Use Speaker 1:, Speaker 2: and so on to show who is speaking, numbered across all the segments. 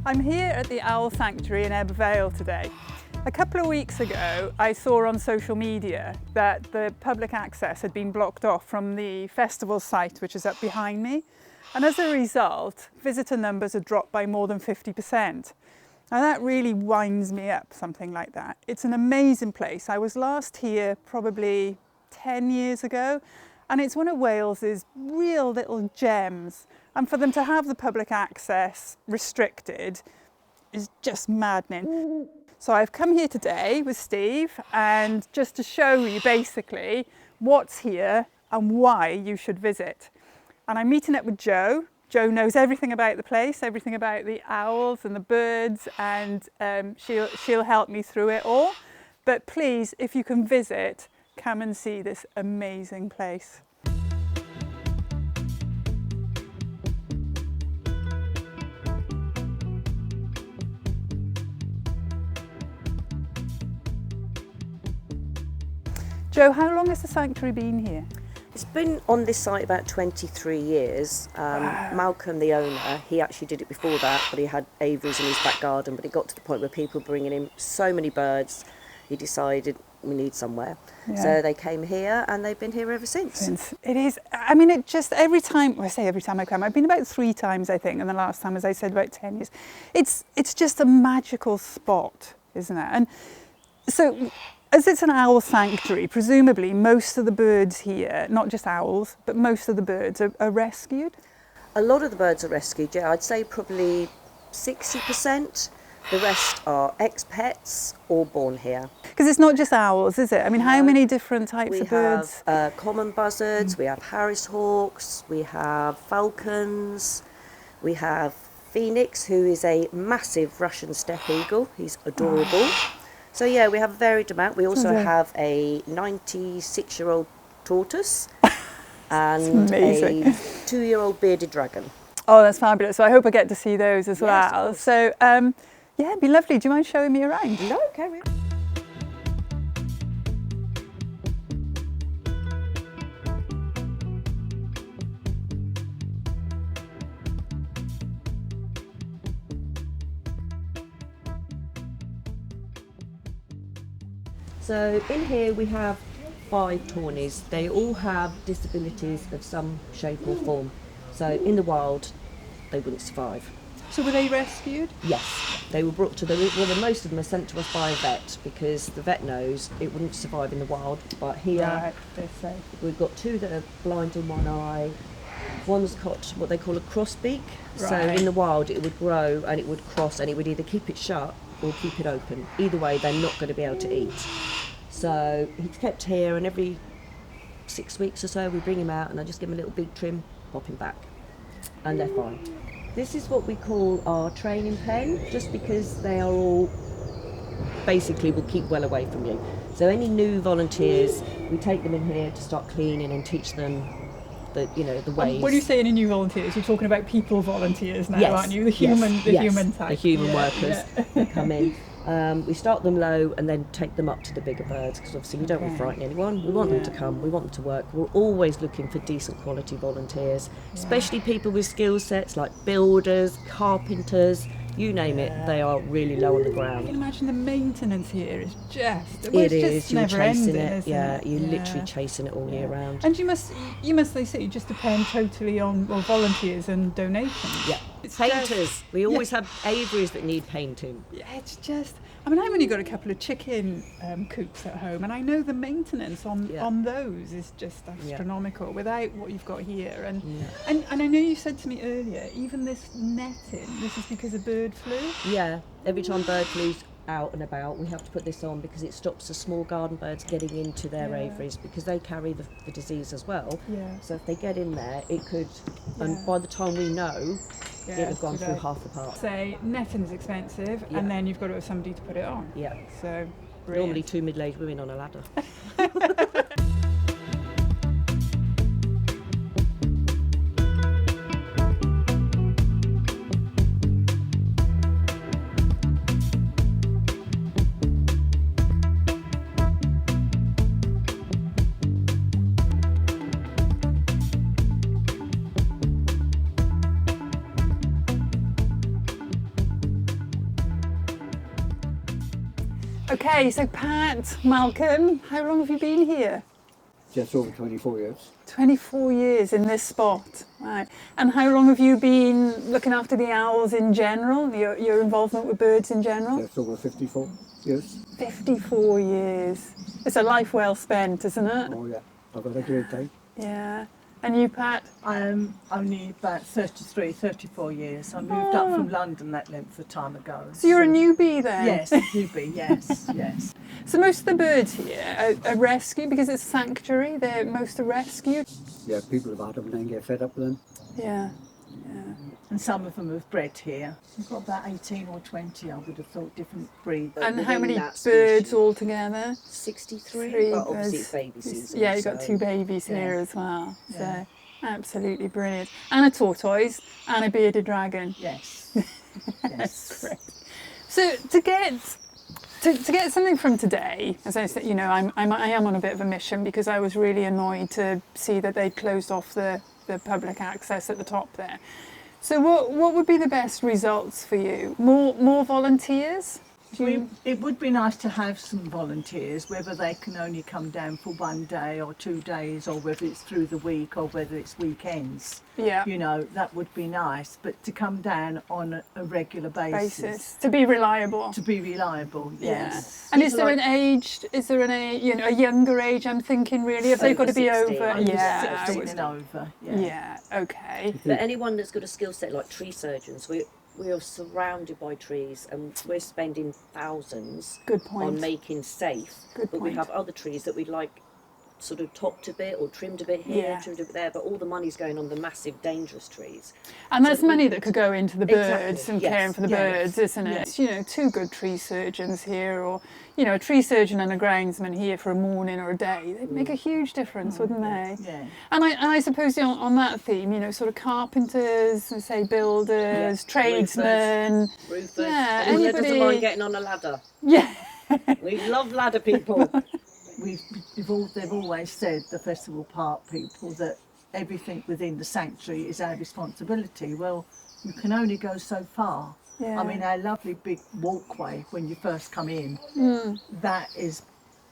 Speaker 1: I'm here at the Owl Sanctuary in Ebbw Vale today. A couple of weeks ago, I saw on social media that the public access had been blocked off from the festival site, which is up behind me. And as a result, visitor numbers had dropped by more than 50%. Now that really winds me up, something like that. It's an amazing place. I was last here probably 10 years ago, and it's one of Wales's real little gems. And for them to have the public access restricted is just maddening. So I've come here today with Steve, and just to show you basically what's here and why you should visit. And I'm meeting up with Jo. Jo knows everything about the place, everything about the owls and the birds, and she'll help me through it all. But please, if you can visit, come and see this amazing place. Jo, how long has the sanctuary been here?
Speaker 2: It's been on this site about 23 years.
Speaker 1: Wow.
Speaker 2: Malcolm, the owner, he actually did it before that, but he had aviaries in his back garden, but it got to the point where people were bringing in so many birds, he decided we need somewhere.
Speaker 1: Yeah.
Speaker 2: So they came here and they've been here ever since.
Speaker 1: It is, I mean, it just every time, well, I say every time I come, I've been about 3 times, I think, and the last time, as I said, about 10 years. It's just a magical spot, isn't it? And so, as it's an owl sanctuary, presumably most of the birds here, not just owls, but most of the birds are rescued?
Speaker 2: A lot of the birds are rescued, yeah, I'd say probably 60%. The rest are ex-pets or born here.
Speaker 1: Because it's not just owls, is it? I mean, how many different types of birds?
Speaker 2: We have common buzzards, we have Harris hawks, we have falcons, we have Phoenix, who is a massive Russian steppe eagle. He's adorable. So yeah, we have a varied amount. We also have a 96-year-old tortoise and a 2-year-old bearded dragon.
Speaker 1: Oh, that's fabulous. So I hope I get to see those as well.
Speaker 2: Yes,
Speaker 1: so yeah, it'd be lovely. Do you mind showing me around?
Speaker 2: No, carry on. So in here we have 5 tawnies. They all have disabilities of some shape or form. So in the wild, they wouldn't survive.
Speaker 1: So were they rescued?
Speaker 2: Yes, they were brought to most of them are sent to us by a vet because the vet knows it wouldn't survive in the wild. But here, we've got 2 that are blind in one eye. One's got what they call a crossbeak.
Speaker 1: Right.
Speaker 2: So in the wild, it would grow and it would cross, and it would either keep it shut or keep it open. Either way, they're not going to be able to eat. So he's kept here, and every 6 weeks or so we bring him out and I just give him a little beak trim, pop him back, and they're fine. This is what we call our training pen, just because they are all basically will keep well away from you. So any new volunteers, we take them in here to start cleaning and teach them the ways.
Speaker 1: When you say any new volunteers, you're talking about people volunteers now,
Speaker 2: yes,
Speaker 1: aren't you? The human type.
Speaker 2: The human workers that come in. We start them low and then take them up to the bigger birds, because obviously we don't want to frighten anyone. We want them to come, we want them to work. We're always looking for decent quality volunteers, especially people with skill sets like builders, carpenters, you name it, they are really low on the ground.
Speaker 1: I can imagine the maintenance here is just,
Speaker 2: you're
Speaker 1: never
Speaker 2: chasing
Speaker 1: ending,
Speaker 2: you're literally chasing it all year round.
Speaker 1: And you must, they say, you just depend totally on volunteers and donations.
Speaker 2: Yeah. Painters. We always have aviaries that need painting.
Speaker 1: Yeah, it's just, I mean, I've only got a couple of chicken coops at home, and I know the maintenance on those is just astronomical without what you've got here. And I know you said to me earlier, even this netting, this is because of bird flu?
Speaker 2: Yeah, every time bird flu's out and about, we have to put this on because it stops the small garden birds getting into their aviaries, because they carry the disease as well. Yeah. So if they get in there, it could, and by the time we know, it would have gone through half the park.
Speaker 1: Say, netting is expensive, and then you've got to have somebody to put it on.
Speaker 2: Yeah.
Speaker 1: So, brilliant.
Speaker 2: Normally 2 middle-aged women on a ladder.
Speaker 1: Okay, so Pat, Malcolm, how long have you been here?
Speaker 3: Just over 24 years.
Speaker 1: 24 years in this spot, right. And how long have you been looking after the owls in general, your involvement with birds in general?
Speaker 3: Just over 54 years.
Speaker 1: 54 years. It's a life well spent, isn't it?
Speaker 3: Oh yeah, I've had a great time.
Speaker 1: Yeah. And you, Pat?
Speaker 4: I'm only about 33, 34 years. I moved up from London that length of time ago.
Speaker 1: So you're a newbie then?
Speaker 4: Yes, newbie, yes, yes.
Speaker 1: So most of the birds here are rescued because it's a sanctuary. Most are rescued.
Speaker 3: Yeah, people have had them and then get fed up with them.
Speaker 1: Yeah.
Speaker 4: And some of them have bred here. We've got about 18 or 20, I would have thought, different breeds.
Speaker 1: And how
Speaker 2: within
Speaker 1: many
Speaker 2: that
Speaker 1: birds
Speaker 2: species.
Speaker 1: altogether?
Speaker 2: 63,
Speaker 1: Three
Speaker 2: but obviously
Speaker 1: birds.
Speaker 2: it's baby season.
Speaker 1: Yeah, you've got
Speaker 2: so-
Speaker 1: 2 babies
Speaker 4: Yeah.
Speaker 1: here as well.
Speaker 4: Yeah.
Speaker 1: So absolutely brilliant. And a tortoise and a bearded dragon.
Speaker 4: Yes.
Speaker 1: That's
Speaker 4: yes.
Speaker 1: great. So to get something from today, as I said, I am on a bit of a mission because I was really annoyed to see that they'd closed off the public access at the top there. So what would be the best results for you? More volunteers?
Speaker 4: It would be nice to have some volunteers, whether they can only come down for 1 day or 2 days, or whether it's through the week or whether it's weekends.
Speaker 1: Yeah.
Speaker 4: You know, that would be nice, but to come down on a regular basis.
Speaker 1: To be reliable.
Speaker 4: To be reliable, yes.
Speaker 1: Yeah. And is there a younger age? I'm thinking really, if they've got to be
Speaker 2: Over 16.
Speaker 1: over.
Speaker 2: Under
Speaker 1: Yeah.
Speaker 4: 16 and over,
Speaker 1: Yeah. Okay.
Speaker 2: But anyone that's got a skill set like tree surgeons, we are surrounded by trees and we're spending thousands
Speaker 1: Good point.
Speaker 2: on making safe.
Speaker 1: Good
Speaker 2: but we
Speaker 1: point.
Speaker 2: have other trees that we'd like sort of topped a bit or trimmed a bit here,
Speaker 1: Yeah.
Speaker 2: trimmed a bit there, but all the money's going on the massive dangerous trees.
Speaker 1: And there's
Speaker 2: So
Speaker 1: money that could go into the birds
Speaker 2: Exactly,
Speaker 1: and
Speaker 2: yes,
Speaker 1: caring for the
Speaker 4: yes,
Speaker 1: birds, isn't it?
Speaker 4: yes.
Speaker 1: 2 good tree surgeons here, or a tree surgeon and a groundsman here for a morning or a day. They'd make a huge difference, wouldn't they?
Speaker 4: Yeah.
Speaker 1: And I suppose on that theme, sort of carpenters, say builders,
Speaker 2: Yeah,
Speaker 1: tradesmen.
Speaker 2: Roofers,
Speaker 1: Yeah,
Speaker 2: anyone that doesn't
Speaker 1: anybody-
Speaker 2: mind getting on a ladder.
Speaker 1: Yeah.
Speaker 2: We love ladder people.
Speaker 4: They've always said, the festival park people, that everything within the sanctuary is our responsibility. Well, you can only go so far.
Speaker 1: Yeah.
Speaker 4: I mean, our lovely big walkway when you first come in, that is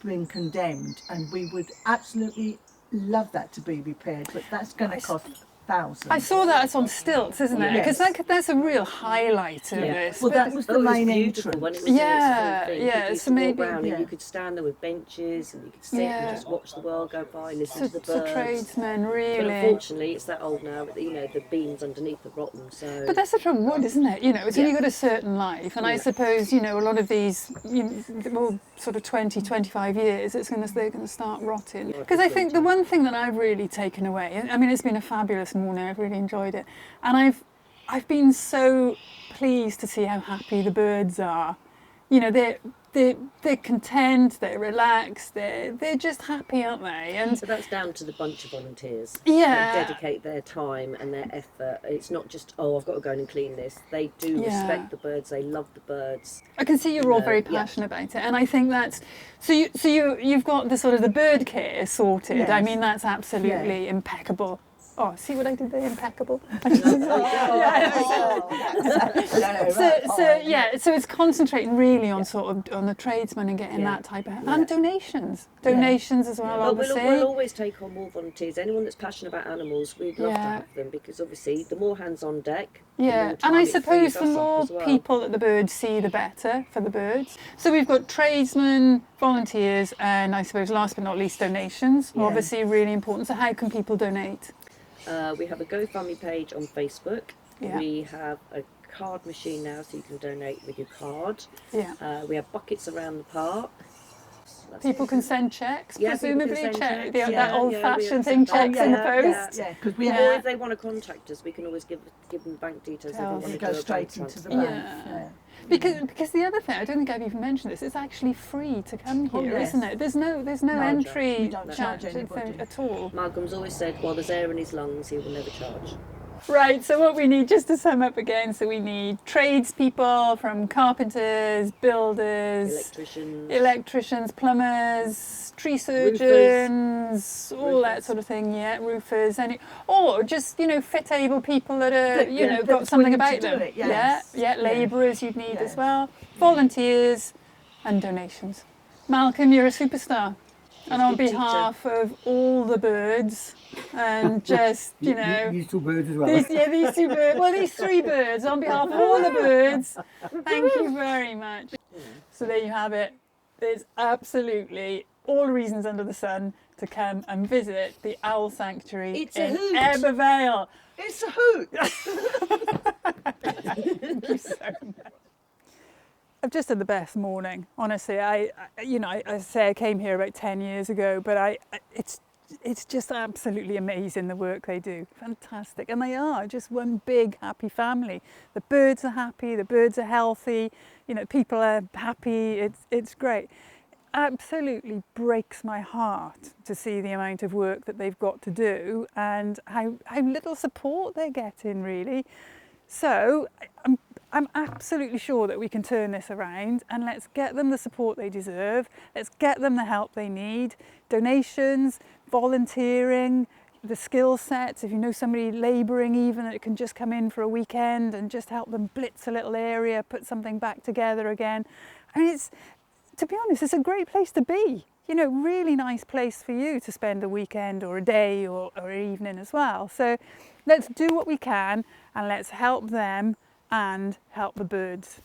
Speaker 4: been condemned, and we would absolutely love that to be repaired, but that's going to cost thousands.
Speaker 1: I saw that it's on stilts, isn't it? Because
Speaker 4: Yes.
Speaker 1: that's a real highlight of
Speaker 2: Yeah.
Speaker 1: this.
Speaker 4: Well, that was the
Speaker 2: Oh, it was
Speaker 4: main
Speaker 2: beautiful
Speaker 4: entrance.
Speaker 2: when it was
Speaker 1: Yeah,
Speaker 2: in its full thing.
Speaker 1: yeah,
Speaker 2: You
Speaker 1: so
Speaker 2: could
Speaker 1: maybe-
Speaker 2: walk round
Speaker 4: yeah.
Speaker 2: and you could stand there with benches and you could sit
Speaker 1: Yeah.
Speaker 2: and just watch the world go by, listen to the
Speaker 1: So
Speaker 2: birds.
Speaker 1: tradesmen,
Speaker 2: But
Speaker 1: really.
Speaker 2: unfortunately, it's that old now. The beams underneath are rotten. So.
Speaker 1: But that's the trouble, wood, isn't it? It's only
Speaker 2: Yeah.
Speaker 1: got a certain life, and I suppose a lot of these, sort of 20, 25 years, they're going to start rotting.
Speaker 2: Yeah,
Speaker 1: Because I think the one thing that I've really taken away, I mean, it's been a fabulous morning. I've really enjoyed it, and I've been so pleased to see how happy the birds are. They're content, they're relaxed, they're just happy, aren't they? And
Speaker 2: So that's down to the bunch of volunteers.
Speaker 1: Yeah.
Speaker 2: They dedicate their time and their effort. It's not just, I've got to go in and clean this. They do
Speaker 1: Yeah.
Speaker 2: respect the birds. They love the birds.
Speaker 1: I can see you're all very
Speaker 2: Yeah.
Speaker 1: passionate about it, and I think that's you've got the sort of the bird care sorted. I
Speaker 4: Yes.
Speaker 1: mean, that's absolutely impeccable. Oh, see what I did there? Impeccable. So it's concentrating really on sort of on the tradesmen and getting
Speaker 2: Yeah.
Speaker 1: that type of and donations as well.
Speaker 2: Well,
Speaker 1: Obviously,
Speaker 2: we'll always take on more volunteers. Anyone that's passionate about animals, we'd love to
Speaker 1: Yeah.
Speaker 2: have them, because obviously the more hands on deck, the
Speaker 1: yeah,
Speaker 2: more
Speaker 1: and
Speaker 2: time
Speaker 1: I
Speaker 2: it
Speaker 1: suppose
Speaker 2: frees
Speaker 1: the
Speaker 2: us up
Speaker 1: more
Speaker 2: as well.
Speaker 1: people that the birds see, the better for the birds. So we've got tradesmen, volunteers, and I suppose last but not least donations.
Speaker 4: Yeah.
Speaker 1: Obviously, really important. So how can people donate?
Speaker 2: We have a GoFundMe page on Facebook.
Speaker 1: Yeah.
Speaker 2: We have a card machine now, so you can donate with your card.
Speaker 1: Yeah.
Speaker 2: We have buckets around the park. That's
Speaker 1: People
Speaker 2: it.
Speaker 1: can send checks,
Speaker 2: Yeah, people can
Speaker 1: presumably
Speaker 2: send
Speaker 1: check
Speaker 2: checks.
Speaker 1: that
Speaker 2: Yeah,
Speaker 1: old-fashioned
Speaker 2: we
Speaker 1: thing,
Speaker 2: accept that.
Speaker 1: checks in the
Speaker 2: Yeah,
Speaker 1: post.
Speaker 4: Yeah, because we
Speaker 1: Yeah.
Speaker 2: Or if they want to contact us, we can always give them bank details. If they
Speaker 1: Tell
Speaker 2: want
Speaker 1: them.
Speaker 2: to
Speaker 4: go
Speaker 2: do a bank
Speaker 4: straight into the
Speaker 2: transfer.
Speaker 4: bank.
Speaker 1: Yeah.
Speaker 4: Yeah.
Speaker 1: Because the other thing, I don't think I've even mentioned this, it's actually free to come
Speaker 4: Oh,
Speaker 1: here,
Speaker 4: yes.
Speaker 1: isn't it? There's no
Speaker 4: No,
Speaker 1: entry
Speaker 4: we don't charge anybody.
Speaker 1: at all.
Speaker 2: Malcolm's always said, while there's air in his lungs, he will never charge.
Speaker 1: Right, so what we need, just to sum up again, so we need tradespeople from carpenters, builders, electricians, plumbers, tree surgeons, all that
Speaker 2: Roofers.
Speaker 1: sort of thing, yeah, roofers, or just, fit able people that are,
Speaker 4: Yeah,
Speaker 1: got
Speaker 4: that's
Speaker 1: something
Speaker 4: willing to
Speaker 1: about
Speaker 4: do
Speaker 1: them.
Speaker 4: it, yes.
Speaker 1: Yeah,
Speaker 4: Yeah.
Speaker 1: labourers you'd need as
Speaker 4: Yes.
Speaker 1: well, volunteers, and donations. Malcolm, you're a superstar. And on
Speaker 2: good teacher.
Speaker 1: behalf of all the birds and just, you know,
Speaker 3: These two birds as well.
Speaker 1: these two birds, well, these three birds, on behalf of all the birds, thank you very much. So there you have it. There's absolutely all the reasons under the sun to come and visit the Owl Sanctuary
Speaker 2: It's a
Speaker 1: in
Speaker 2: hoot.
Speaker 1: Ebbw Vale.
Speaker 4: It's a hoot.
Speaker 1: Thank you so much. I've just had the best morning, honestly. I say I came here about 10 years ago, but it's just absolutely amazing the work they do. Fantastic. And they are just one big happy family. The birds are happy, the birds are healthy, you know, people are happy. It's great. Absolutely breaks my heart to see the amount of work that they've got to do and how little support they're getting, really. So I'm absolutely sure that we can turn this around, and let's get them the support they deserve. Let's get them the help they need. Donations, volunteering, the skill sets. If you know somebody labouring even, that can just come in for a weekend and just help them blitz a little area, put something back together again. I mean, to be honest, it's a great place to be. You know, really nice place for you to spend a weekend or a day or an evening as well. So let's do what we can and let's help them and help the birds.